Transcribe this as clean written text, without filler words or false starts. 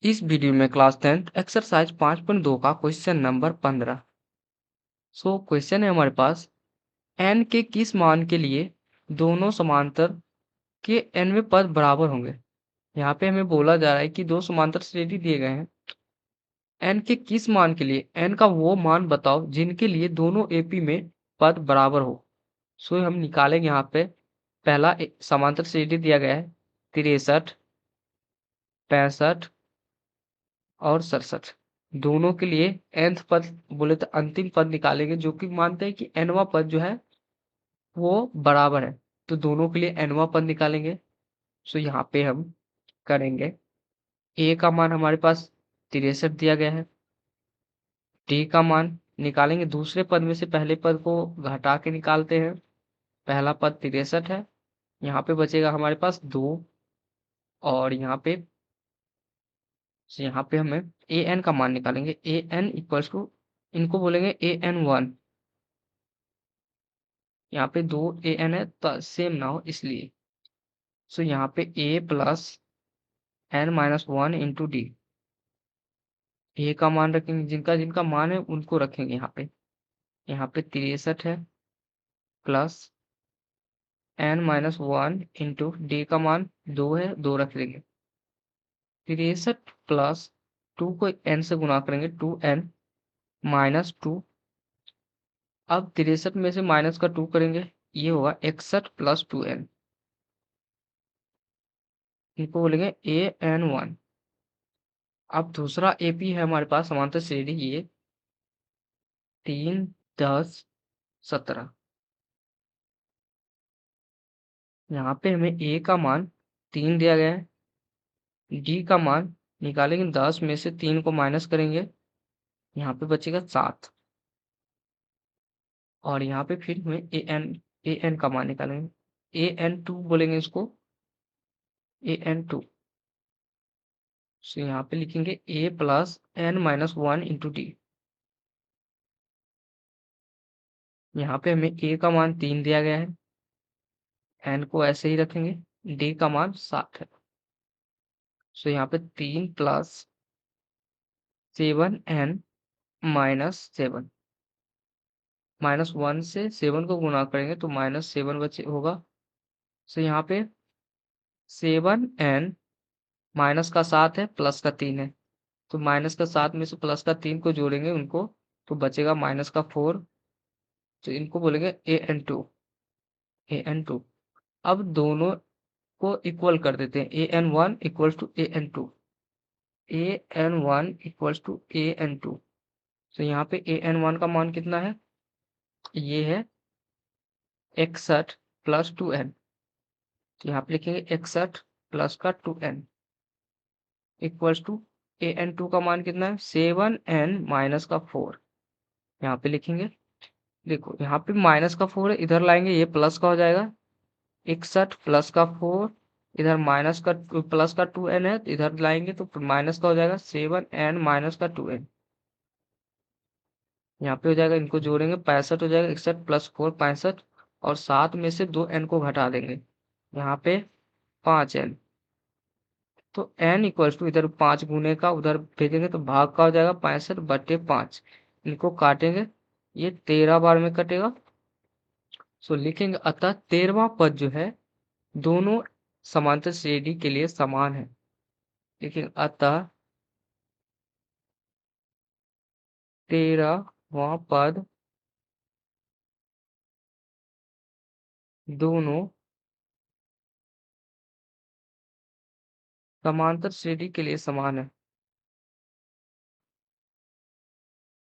इस वीडियो में class 10th exercise 5.2 का क्वेश्चन नंबर 15। क्वेश्चन है हमारे पास n के किस मान के लिए दोनों समांतर के nवें पद बराबर होंगे। यहाँ पे हमें बोला जा रहा है कि दो समांतर श्रेणी दिए गए हैं। n के किस मान के लिए n का वो मान बताओ जिनके लिए दोनों AP में पद बराबर हो। हम निकालेंगे यहाँ पे पहला समांतर श्रेणी दिया गया है 63, 65 और 67। दोनों के लिए nth पद बोले तो अंतिम पद निकालेंगे जो कि मानते हैं कि nवां पद जो है वो बराबर है। तो दोनों के लिए nवां पद निकालेंगे। यहाँ पे हम करेंगे a का मान हमारे पास 63 दिया गया है। d का मान निकालेंगे, दूसरे पद में से पहले पद को घटा के निकालते हैं। पहला पद 63 है, यहाँ पे बचेगा हमारे पास 2 और यहाँ पे हमें an का मान निकालेंगे। an इक्वल्स टू इनको बोलेंगे an1। यहाँ पे 2 an है तो सेम ना हो इसलिए। यहाँ पे a plus n-1 into D. a का मान रखेंगे, जिनका जिनका मान है उनको रखेंगे यहाँ पे। 63 है प्लस n-1 इंटू डी का मान 2 है, 2 रख लेंगे। 63 प्लस 2 को n से गुना करेंगे, 2n माइनस 2। अब 63 में से माइनस का 2 करेंगे, ये होगा 61 प्लस 2n। इनको बोलेंगे an1। अब दूसरा AP है हमारे पास समांतर श्रेणी, ये 3, 10, 17। यहाँ पे हमें a का मान 3 दिया गया है, d का मान निकालेंगे, 10 में से 3 को माइनस करेंगे, यहाँ पे बचेगा 7। और यहाँ पे फिर हमें an का मान निकालेंगे, an2 बोलेंगे इसको, an2। यहाँ पे लिखेंगे a plus n-1 into D. यहाँ पे हमें a का मान 3 दिया गया है, n को ऐसे ही रखेंगे, d का मान 7 है। यहाँ पे 3 प्लस 7n-7, -1 से 7 को गुना करेंगे तो -7 बचे होगा। यहाँ पे 7n माइनस का 7 है, प्लस का 3 है, तो माइनस का 7 में से प्लस का 3 को जोड़ेंगे उनको, तो बचेगा माइनस का 4। तो इनको बोलेंगे an2। अब दोनों को इक्वल कर देते हैं, an1 equals to an2, an1 equals to an2। यहाँ पे an1 का मान कितना है, ये है 61 प्लस 2n। तो यहाँ पे लिखेंगे 61 प्लस का 2n इक्वल्स टू an2 का मान कितना है 7n माइनस का 4। यहाँ पे लिखेंगे, देखो यहाँ पे माइनस का 4 है, इधर लाएंगे ये प्लस का हो जाएगा, 61 प्लस का 4, इधर माइनस का प्लस का 2n है, तो इधर लाएंगे तो माइनस का हो जाएगा 7n माइनस का 2n। यहाँ पे हो जाएगा, इनको जोड़ेंगे 65 हो जाएगा, 61 प्लस 4 65, और 7 में से 2n को घटा देंगे, यहाँ पे 5n। तो n इक्वल्स टू इधर 5 गुने का उधर भेजेंगे तो भाग का हो जाएगा 65/5। इनको काटेंगे, ये 13 बार में कटेगा। लिखेंगे अतः 13वां पद जो है दोनों समांतर श्रेणी के लिए समान है। लेकिन अतः 13वां पद दोनों समांतर श्रेणी के लिए समान है।